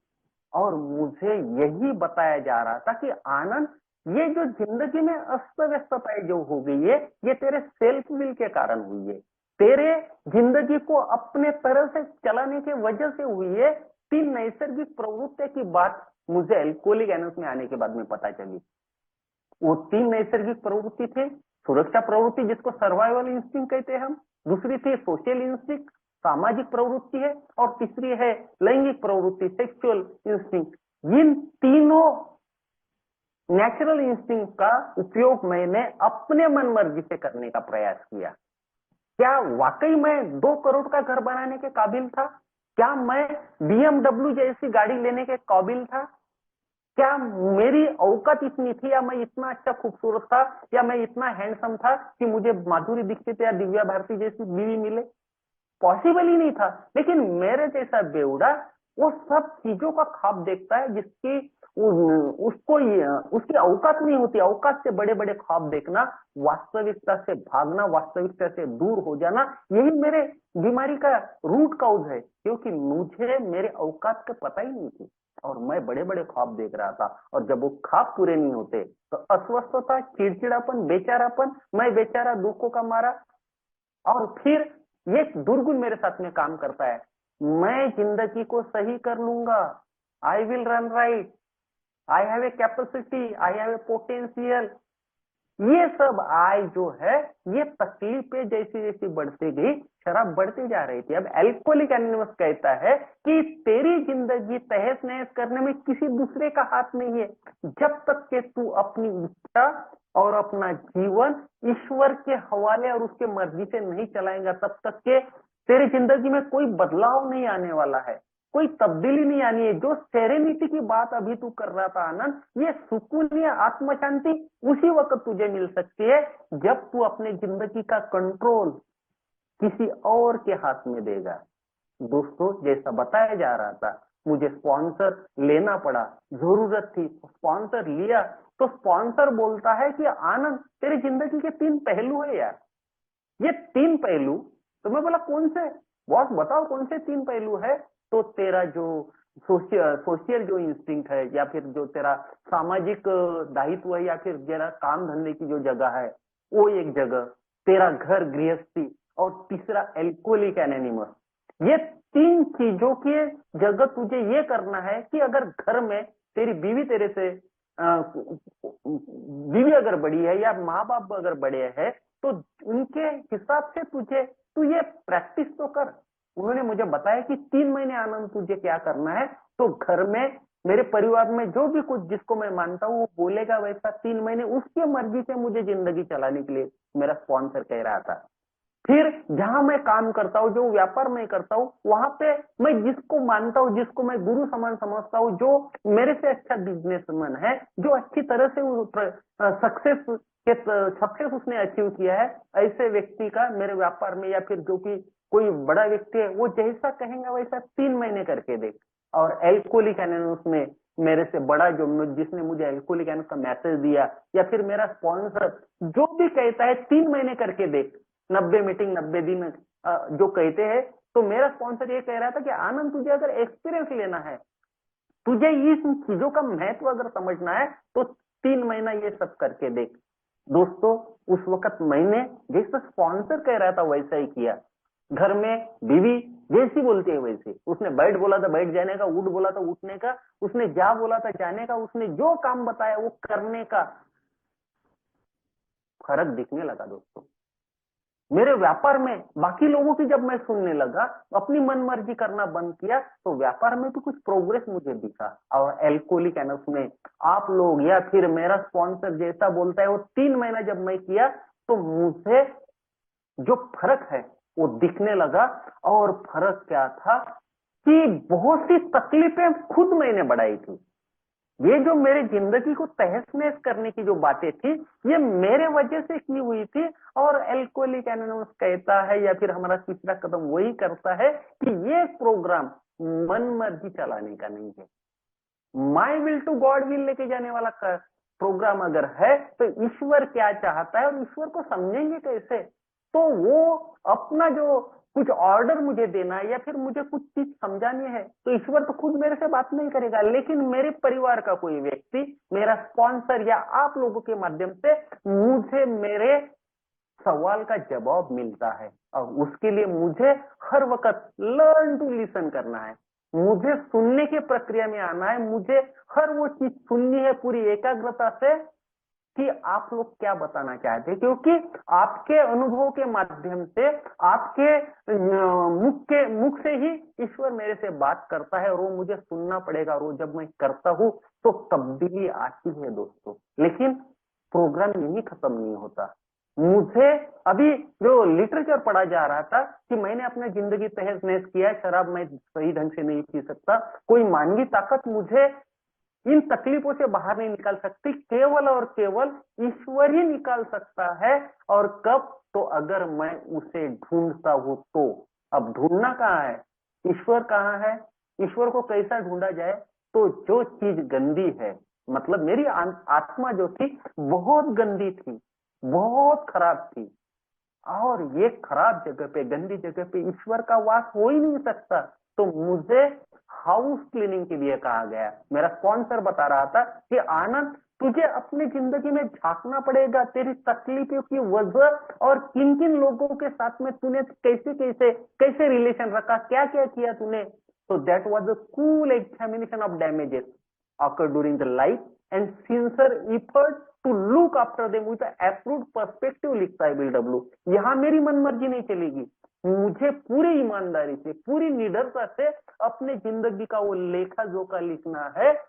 और मुझे यही बताया जा रहा था कि आनंद, ये जो जिंदगी में अस्त व्यस्तता जो हो गई है, ये तेरे सेल्फ विल के कारण हुई है, तेरे जिंदगी को अपने तरह से चलाने के वजह से हुई है। 3 नैसर्गिक प्रवृत्ति की बात मुझे अल्कोहलिक एनोनिमस में आने के बाद में पता चली। वो 3 नैसर्गिक प्रवृत्ति थे। सुरक्षा प्रवृत्ति जिसको सर्वाइवल इंस्टिंक्ट कहते हैं हम, दूसरी थी सोशल इंस्टिंक्ट, सामाजिक प्रवृत्ति है, और तीसरी है लैंगिक प्रवृत्ति, सेक्सुअल इंस्टिंक्ट। इन तीनों नेचुरल इंस्टिंक्ट का उपयोग मैंने अपने मन मर्जी से करने का प्रयास किया। क्या वाकई मैं 2 करोड़ का घर बनाने के काबिल था? क्या मैं BMW जैसी गाड़ी लेने के काबिल था? क्या मेरी औकात इतनी थी, या मैं इतना अच्छा खूबसूरत था, या मैं इतना हैंडसम था कि मुझे माधुरी दीक्षित या दिव्या भारती जैसी बीवी मिले? पॉसिबल ही नहीं था। लेकिन मेरे जैसा बेवड़ा वो सब चीजों का ख्वाब देखता है जिसकी उसको उसकी औकात नहीं होती। औकात से बड़े बड़े ख्वाब देखना, वास्तविकता से भागना, वास्तविकता से दूर हो जाना, यही मेरे बीमारी का रूट काउज है। क्योंकि मुझे मेरे औकात का पता ही नहीं थी, और मैं बड़े बड़े ख्वाब देख रहा था। और जब वो ख्वाब पूरे नहीं होते तो अस्वस्थता, चिड़चिड़ापन, बेचारापन, मैं बेचारा दुखों का मारा। और फिर ये दुर्गुण मेरे साथ में काम करता है, मैं जिंदगी को सही कर लूंगा, I will run right, I have a capacity, I have a potential. ये सब आई जो है, ये तकलीफें जैसी जैसी बढ़ती गई, शराब बढ़ती जा रही थी। अब अल्कोहलिक एनोनिमस कहता है कि तेरी जिंदगी तहस नहस करने में किसी दूसरे का हाथ नहीं है। जब तक के तू अपनी इच्छा और अपना जीवन ईश्वर के हवाले और उसके मर्जी से नहीं चलाएगा, तब तक के तेरी जिंदगी में कोई बदलाव नहीं आने वाला है, कोई तब्दीली नहीं आनी है। जो सेरेनिटी की बात अभी तू कर रहा था आनंद, ये सुकून, ये आत्म शांति उसी वक्त तुझे मिल सकती है जब तू अपने जिंदगी का कंट्रोल किसी और के हाथ में देगा। दोस्तों जैसा बताया जा रहा था, मुझे स्पॉन्सर लेना पड़ा, जरूरत थी, स्पॉन्सर लिया, तो स्पॉन्सर बोलता है कि आनंद तेरी जिंदगी के 3 पहलू है यार, ये 3 पहलू। तो मैं बोला कौन से बॉस, बताओ कौन से 3 पहलू है। तो तेरा जो सोशियल जो इंस्टिंक्ट है, या फिर जो तेरा सामाजिक दायित्व है, या फिर तेरा काम धंधे की जो जगह है वो एक जगह, तेरा घर गृहस्थी, और तीसरा एल्कोहलिक एनोनिमस। ये 3 चीजों की जगह तुझे ये करना है कि अगर घर में तेरी बीवी तेरे से बीवी अगर बड़ी है या माँ बाप अगर बड़े हैं, तो उनके हिसाब से तू ये प्रैक्टिस तो कर। उन्होंने मुझे बताया कि 3 महीने आनंद तुझे क्या करना है, तो घर में मेरे परिवार में जो भी कुछ जिसको मैं मानता हूँ वो बोलेगा वैसा 3 महीने उसकी मर्जी से मुझे जिंदगी चलाने के लिए मेरा स्पॉन्सर कह रहा था। फिर जहां मैं काम करता हूँ, जो व्यापार मैं करता हूँ, वहां पे मैं जिसको मानता हूँ, जिसको मैं गुरु समान समझता हूँ, जो मेरे से अच्छा बिजनेसमैन है, जो अच्छी तरह से सक्सेस उसने अचीव किया है, ऐसे व्यक्ति का मेरे व्यापार में, या फिर जो कि कोई बड़ा व्यक्ति है, वो जैसा कहेंगे वैसा 3 महीने करके देख। और एल्कोहलिक एनोनिमस में मेरे से बड़ा जिसने मुझे एल्कोहलिक एनोनिमस का मैसेज दिया, या फिर मेरा स्पॉन्सर जो भी कहता है 3 महीने करके देख, 90 मीटिंग 90 दिन जो कहते हैं, तो मेरा स्पॉन्सर ये कह रहा था कि आनंद तुझे अगर एक्सपीरियंस लेना है, तुझे इस चीजों का महत्व अगर समझना है, तो 3 महीना ये सब करके देख। दोस्तों उस वक्त मैंने जैसा स्पॉन्सर कह रहा था वैसा ही किया। घर में बीवी जैसी बोलती है वैसे, उसने बैठ बोला था बैठ जाने का, उठ बोला था उठने का, उसने जा बोला था जाने का, उसने जो काम बताया वो करने का। फर्क दिखने लगा दोस्तों मेरे व्यापार में। बाकी लोगों की जब मैं सुनने लगा, अपनी मनमर्जी करना बंद किया, तो व्यापार में भी कुछ प्रोग्रेस मुझे दिखा। और एल्कोहलिक एनोनिमस में आप लोग या फिर मेरा स्पॉन्सर जैसा बोलता है, वो 3 महीना जब मैं किया, तो मुझे जो फर्क है वो दिखने लगा। और फर्क क्या था कि बहुत सी तकलीफें खुद मैंने बढ़ाई थी। ये जो मेरे जिंदगी को तहस नहस करने की जो बातें थी, ये मेरे वजह से की हुई थी। और एल्कोहलिक एनोनिमस कहता है, या फिर हमारा तीसरा कदम वही करता है कि ये प्रोग्राम मन मर्जी चलाने का नहीं है, my will to God will लेके जाने वाला प्रोग्राम अगर है, तो ईश्वर क्या चाहता है और ईश्वर को समझेंगे कैसे। तो वो अपना जो कुछ ऑर्डर मुझे देना है, या फिर मुझे कुछ चीज समझानी है, तो ईश्वर तो खुद मेरे से बात नहीं करेगा, लेकिन मेरे परिवार का कोई व्यक्ति, मेरा स्पॉन्सर या आप लोगों के माध्यम से मुझे मेरे सवाल का जवाब मिलता है। और उसके लिए मुझे हर वक्त लर्न टू लिसन करना है, मुझे सुनने की प्रक्रिया में आना है, मुझे हर वो चीज सुननी है पूरी एकाग्रता से कि आप लोग क्या बताना चाहते हैं। क्योंकि आपके अनुभव के माध्यम से, आपके मुख से ही ईश्वर मेरे से बात करता है, और वो मुझे सुनना पड़ेगा। और वो जब मैं करता हूं तो तब्दीली आती है दोस्तों। लेकिन प्रोग्राम यही खत्म नहीं होता। मुझे अभी जो लिटरेचर पढ़ा जा रहा था कि मैंने अपनी जिंदगी तहस नहस किया, शराब मैं सही ढंग से नहीं पी सकता, कोई मानवी ताकत मुझे इन तकलीफों से बाहर नहीं निकाल सकती, केवल और केवल ईश्वर ही निकाल सकता है। और कब, तो अगर मैं उसे ढूंढता हूं तो। अब ढूंढना कहाँ है, ईश्वर कहाँ है, ईश्वर को कैसा ढूंढा जाए। तो जो चीज गंदी है, मतलब मेरी आत्मा जो थी बहुत गंदी थी, बहुत खराब थी, और ये खराब जगह पे, गंदी जगह पे ईश्वर का वास हो ही नहीं सकता। तो मुझे हाउस क्लीनिंग के लिए कहा गया। मेरा स्पॉन्सर बता रहा था कि आनंद तुझे अपनी जिंदगी में झांकना पड़ेगा, तेरी तकलीफों की वजह और किन किन लोगों के साथ में तूने कैसे रिलेशन रखा, क्या क्या किया तूने। तो that was a cool examination of damages occurred during the life and sincere effort to look after them with an approved perspective, लिखता है बिल डब्ल्यू। यहाँ मेरी मनमर्जी नहीं चलेगी, मुझे पूरी ईमानदारी से, पूरी निडरता से अपने जिंदगी का वो लेखा जोखा लिखना है।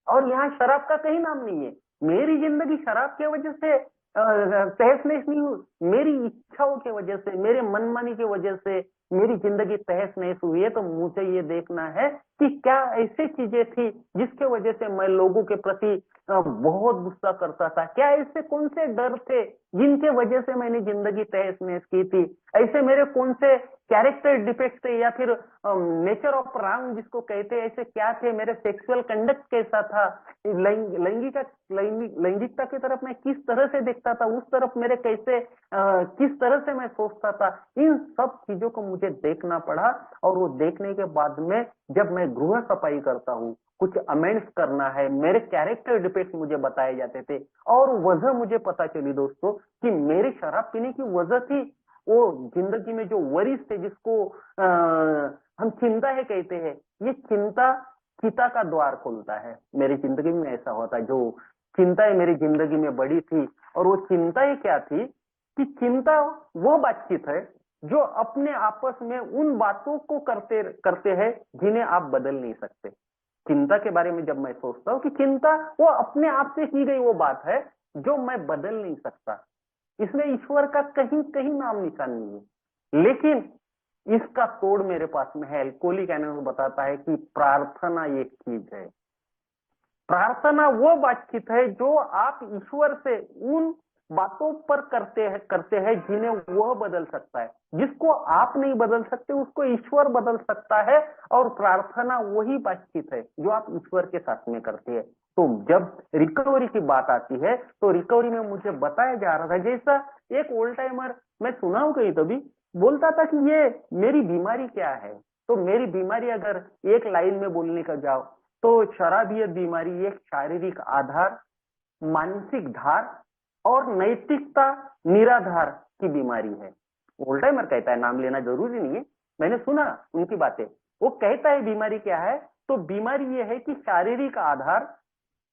और यहाँ शराब का कहीं नाम नहीं है। मेरी जिंदगी शराब की वजह से तहस नहस नहीं हुई, मेरी इच्छाओं की वजह से, मेरे मनमानी की वजह से मेरी जिंदगी तहस नहस हुई है। तो मुझे ये देखना है कि क्या ऐसी चीजें थी जिसके वजह से मैं लोगों के प्रति बहुत गुस्सा करता था, क्या ऐसे कौन से डर थे जिनके वजह से मैंने जिंदगी तहस नहस की थी, ऐसे मेरे कौन से कैरेक्टर डिफेक्ट थे या फिर नेचर ऑफ रॉन्ग जिसको कहते हैं, ऐसे क्या थे, मेरे सेक्सुअल कंडक्ट कैसा था, लैंगिकता की तरफ मैं किस तरह से देखता था, उस तरफ मेरे कैसे किस तरह से मैं सोचता था, इन सब चीजों को मुझे देखना पड़ा। और वो देखने के बाद में जब मैं गृह सफाई करता हूँ, कुछ अमेंड्स करना है, मेरे कैरेक्टर डिफेक्ट मुझे बताए जाते थे। और वजह मुझे पता चली दोस्तों कि मेरी शराब पीने की वजह थी वो जिंदगी में जो वरीज थे, जिसको हम चिंता है कहते हैं, ये चिंता चिता का द्वार खोलता है। मेरी जिंदगी में ऐसा होता है, जो चिंताएं मेरी जिंदगी में बड़ी थी, और वो चिंताएं क्या थी कि चिंता वो बातचीत है जो अपने आपस में उन बातों को करते हैं जिन्हें आप बदल नहीं सकते। चिंता के बारे में जब मैं सोचता हूँ कि चिंता वो अपने आप से की गई वो बात है जो मैं बदल नहीं सकता, इसमें ईश्वर का कहीं कहीं नाम निशान नहीं है। लेकिन इसका तोड़ मेरे पास में है। एल्कोहलिक एनोनिमस बताता है कि प्रार्थना एक चीज है। प्रार्थना वो बातचीत है जो आप ईश्वर से उन बातों पर करते हैं जिन्हें वह बदल सकता है। जिसको आप नहीं बदल सकते उसको ईश्वर बदल सकता है, और प्रार्थना वही बातचीत है जो आप ईश्वर के साथ में करते हैं। तो जब रिकवरी की बात आती है तो रिकवरी में मुझे बताया जा रहा था, जैसा एक ओल्ड टाइमर मैं सुना हूं कहीं तो भी बोलता था कि ये मेरी बीमारी क्या है। तो मेरी बीमारी अगर एक लाइन में बोलने का जाओ तो शराबियत बीमारी एक शारीरिक आधार, मानसिक धार और नैतिकता निराधार की बीमारी है। ओल्ड टाइमर कहता है, नाम लेना जरूरी नहीं है, मैंने सुना उनकी बातें। वो कहता है बीमारी क्या है, तो बीमारी ये है कि शारीरिक आधार,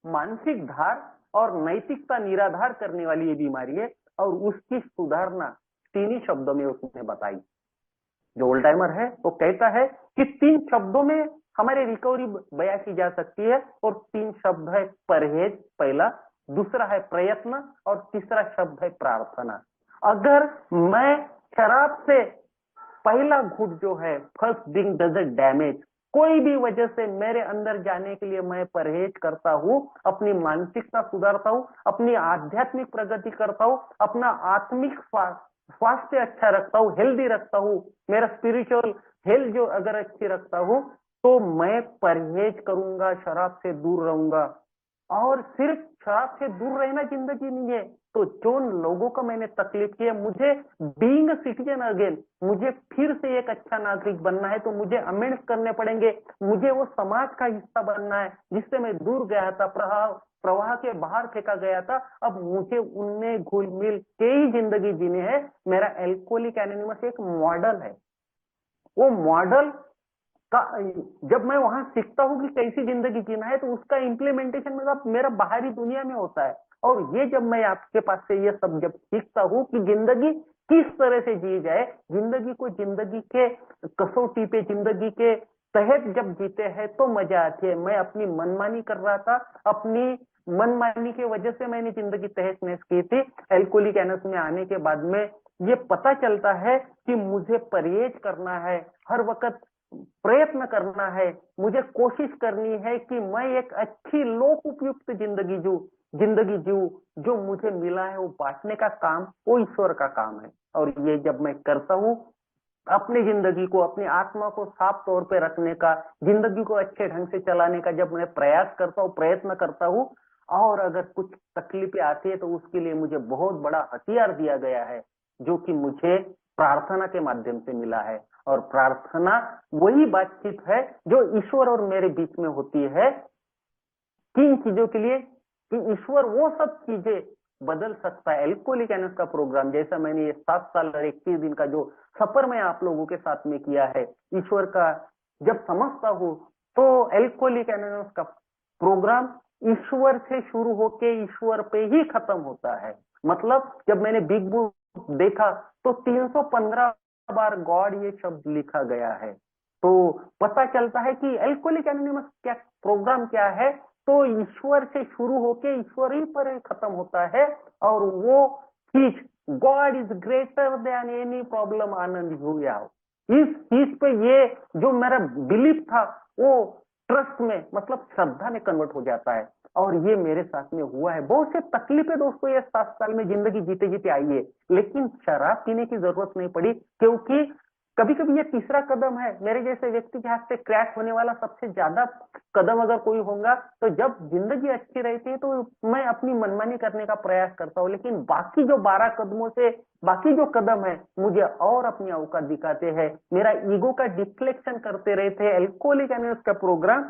मानसिक धार और नैतिकता निराधार करने वाली ये बीमारी है, और उसकी सुधारना 3 ही शब्दों में उसने बताई। जो ओल्ड टाइमर है वो कहता है कि 3 शब्दों में हमारी रिकवरी बयां की जा सकती है, और 3 शब्द है परहेज पहला, दूसरा है प्रयत्न, और तीसरा शब्द है प्रार्थना। अगर मैं शराब से पहला घूंट जो है, फर्स्ट ड्रिंक डजंट डैमेज, कोई भी वजह से मेरे अंदर जाने के लिए मैं परहेज करता हूँ, अपनी मानसिकता सुधारता हूँ, अपनी आध्यात्मिक प्रगति करता हूँ, अपना आत्मिक स्वास्थ्य अच्छा रखता हूँ, हेल्दी रखता हूँ, मेरा स्पिरिचुअल हेल्थ जो अगर अच्छी रखता हूँ, तो मैं परहेज करूंगा, शराब से दूर रहूंगा। और सिर्फ शराब से दूर रहना जिंदगी नहीं है, तो जो लोगों को मैंने तकलीफ की है, मुझे बीइंग सिटीजन अगेन, मुझे फिर से एक अच्छा नागरिक बनना है, तो मुझे अमेंड्स करने पड़ेंगे, मुझे वो समाज का हिस्सा बनना है जिससे मैं दूर गया था, प्रवाह के बाहर फेंका गया था। अब मुझे उनमें घुल मिल के ही जिंदगी जीनी है। मेरा एल्कोहलिक एनोनिमस एक मॉडल है। वो मॉडल का जब मैं वहां सीखता हूँ कि कैसी जिंदगी जीना है, तो उसका इम्प्लीमेंटेशन मेरा बाहरी दुनिया में होता है। और ये जब मैं आपके पास से ये सब जब सीखता हूँ कि जिंदगी किस तरह से जी जाए, जिंदगी को जिंदगी के कसौटी पे, जिंदगी के तहत जब जीते हैं तो मजा आती है। मैं अपनी मनमानी कर रहा था, अपनी मनमानी की वजह से मैंने जिंदगी तहस नहस की थी। एल्कोहलिक एनोनिमस में आने के बाद में ये पता चलता है कि मुझे परहेज करना है, हर वक्त प्रयत्न करना है, मुझे कोशिश करनी है कि मैं एक अच्छी लोक उपयुक्त जिंदगी जीऊं। जो मुझे मिला है वो बांटने का काम वो ईश्वर का काम है। और ये जब मैं करता हूँ, अपनी जिंदगी को, अपनी आत्मा को साफ तौर पे रखने का, जिंदगी को अच्छे ढंग से चलाने का जब मैं प्रयास करता हूँ, प्रयत्न करता हूँ, और अगर कुछ तकलीफें आती है तो उसके लिए मुझे बहुत बड़ा हथियार दिया गया है, जो कि मुझे प्रार्थना के माध्यम से मिला है। और प्रार्थना वही बातचीत है जो ईश्वर और मेरे बीच में होती है, किन चीजों के लिए कि ईश्वर वो सब चीजें बदल सकता है। एल्कोहलिक एनोनिमस का प्रोग्राम, जैसा मैंने ये 7 साल और 21 दिन का जो सफर मैं आप लोगों के साथ में किया है, ईश्वर का जब समझता हूँ तो एल्कोहलिक एनोनिमस का प्रोग्राम ईश्वर से शुरू होके ईश्वर पे ही खत्म होता है। मतलब जब मैंने बिग बुक देखा तो 315 बार गॉड ये शब्द लिखा गया है, तो पता चलता है कि एल्कोहलिक एनोनिमस क्या प्रोग्राम क्या है, तो ईश्वर से शुरू होके ईश्वर ही पर खत्म होता है। और वो चीज God is greater than any problem, आनंद हुआ इस चीज पे, ये जो मेरा बिलीफ था वो ट्रस्ट में, मतलब श्रद्धा में कन्वर्ट हो जाता है। और ये मेरे साथ में हुआ है। बहुत से तकलीफें दोस्तों ये 7 साल में जिंदगी जीते जीते आई है, लेकिन शराब पीने की जरूरत नहीं पड़ी, क्योंकि कभी कभी ये तीसरा कदम है, मेरे जैसे व्यक्ति के हाथ से क्रैक होने वाला सबसे ज्यादा कदम अगर कोई होगा, तो जब जिंदगी अच्छी रहती है तो मैं अपनी मनमानी करने का प्रयास करता हूँ, लेकिन बाकी जो 12 कदमों से बाकी जो कदम है मुझे और अपनी औकात दिखाते हैं, मेरा ईगो का डिफ्लेक्शन करते रहते हैं। अल्कोहलिक एनोनिमस का प्रोग्राम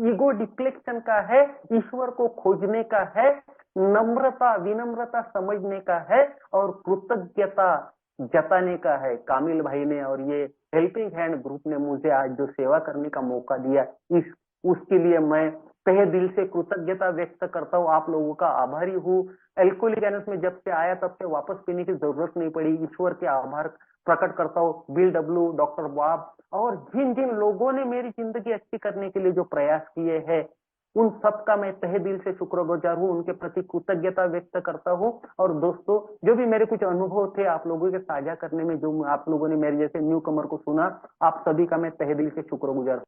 ईगो डिफ्लेक्शन का है, ईश्वर को खोजने का है, नम्रता विनम्रता समझने का है और कृतज्ञता जताने का है। कामिल भाई ने और ये हेल्पिंग हैंड ग्रुप ने मुझे आज जो सेवा करने का मौका दिया, इस उसके लिए मैं तहे दिल से कृतज्ञता व्यक्त करता हूँ, आप लोगों का आभारी हूँ। अल्कोहलिक एनोनिमस में जब से आया तब से वापस पीने की जरूरत नहीं पड़ी, ईश्वर के आभार प्रकट करता हूँ। बिल डब्ल्यू, डॉक्टर बाब और जिन जिन लोगों ने मेरी जिंदगी अच्छी करने के लिए जो प्रयास किए हैं, उन सब का मैं तहे दिल से शुक्रगुजार हूँ, उनके प्रति कृतज्ञता व्यक्त करता हूँ। और दोस्तों, जो भी मेरे कुछ अनुभव थे आप लोगों के साझा करने में, जो आप लोगों ने मेरे जैसे न्यू कमर को सुना, आप सभी का मैं तहे दिल से शुक्रगुजार